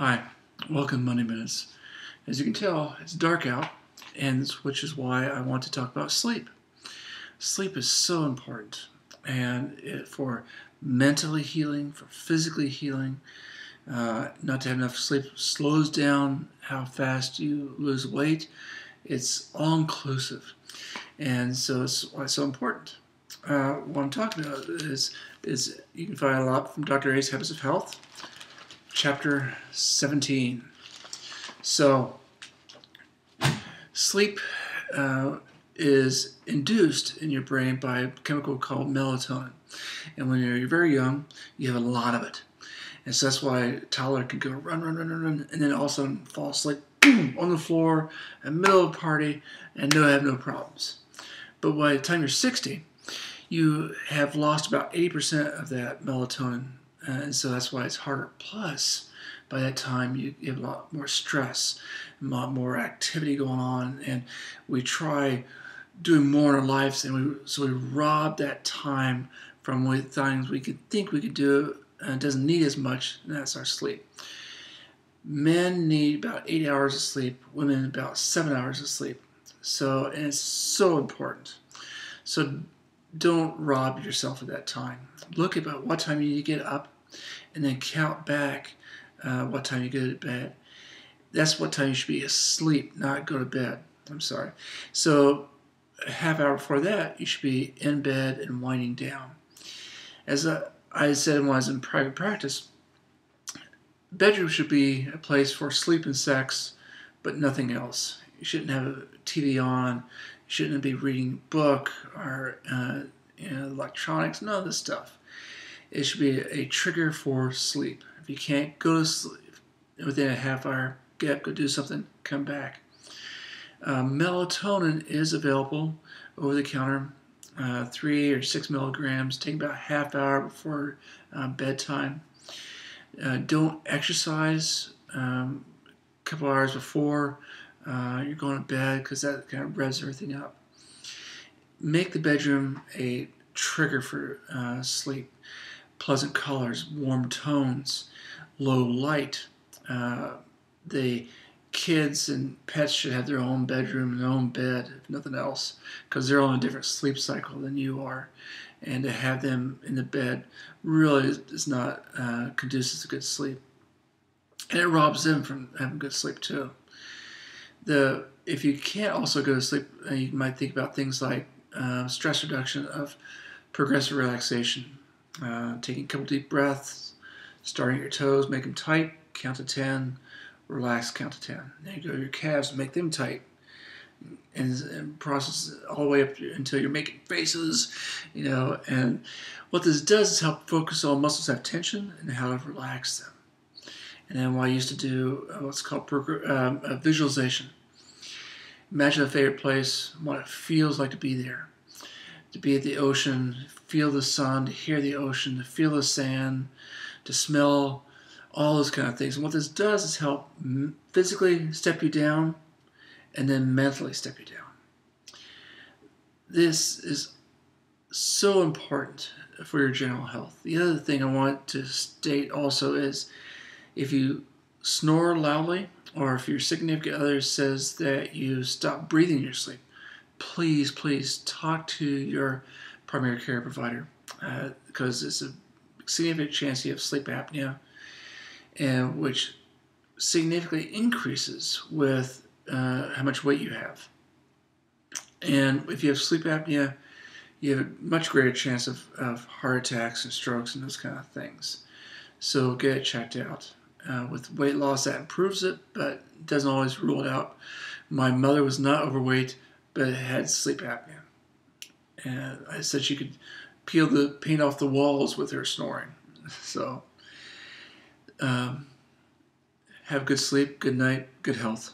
Hi, welcome to Monday Minutes. As you can tell, it's dark out, which is why I want to talk about sleep. Sleep is so important, for mentally healing, for physically healing. Not to have enough sleep slows down how fast you lose weight. It's all inclusive, and so it's why it's so important. What I'm talking about is you can find a lot from Dr. A's Habits of Health, chapter 17. So, sleep is induced in your brain by a chemical called melatonin. And when you're very young, you have a lot of it. And so that's why a toddler can go run, and then all of a sudden fall asleep, boom, on the floor, in the middle of a party, and have no problems. But by the time you're 60, you have lost about 80% of that melatonin. And so that's why it's harder. Plus, by that time, you have a lot more stress, a lot more activity going on, and we try doing more in our lives, and we rob that time from things we could think we could do, and it doesn't need as much, and that's our sleep. Men need about 8 hours of sleep, women about 7 hours of sleep. And it's so important. So don't rob yourself of that time. Look about what time you need to get up, and then count back what time you go to bed. That's what time you should be asleep, not go to bed. I'm sorry. So a half hour before that, you should be in bed and winding down. As I said when I was in private practice, bedroom should be a place for sleep and sex, but nothing else. You shouldn't have a TV on. You shouldn't be reading a book or electronics, none of this stuff. It should be a trigger for sleep. If you can't go to sleep within a half hour, get up, go do something, come back. Melatonin is available over the counter, 3 or 6 milligrams. Take about a half hour before bedtime. Don't exercise a couple hours before you're going to bed, because that kind of revs everything up. Make the bedroom a trigger for sleep. Pleasant colors, warm tones, low light. The kids and pets should have their own bedroom and their own bed, if nothing else, because they're on a different sleep cycle than you are. And to have them in the bed really is not conducive to good sleep. And it robs them from having good sleep too. If you can't also go to sleep, you might think about things like stress reduction of progressive relaxation. Taking a couple deep breaths, starting at your toes, make them tight, count to 10, relax, count to 10. Then you go to your calves, make them tight, and process all the way up until you're making faces, And what this does is help focus on muscles that have tension and how to relax them. And then what I used to do, what's called visualization. Imagine a favorite place, what it feels like to be there. To be at the ocean, feel the sun, to hear the ocean, to feel the sand, to smell all those kind of things. And what this does is help physically step you down and then mentally step you down. This is so important for your general health. The other thing I want to state also is if you snore loudly, or if your significant other says that you stop breathing in your sleep, please talk to your primary care provider, because it's a significant chance you have sleep apnea, and which significantly increases with how much weight you have. And if you have sleep apnea, you have a much greater chance of heart attacks and strokes and those kind of things. So get it checked out. With weight loss, that improves it, but doesn't always rule it out. My mother was not overweight, but had sleep apnea. And I said she could peel the paint off the walls with her snoring. So, have good sleep, good night, good health.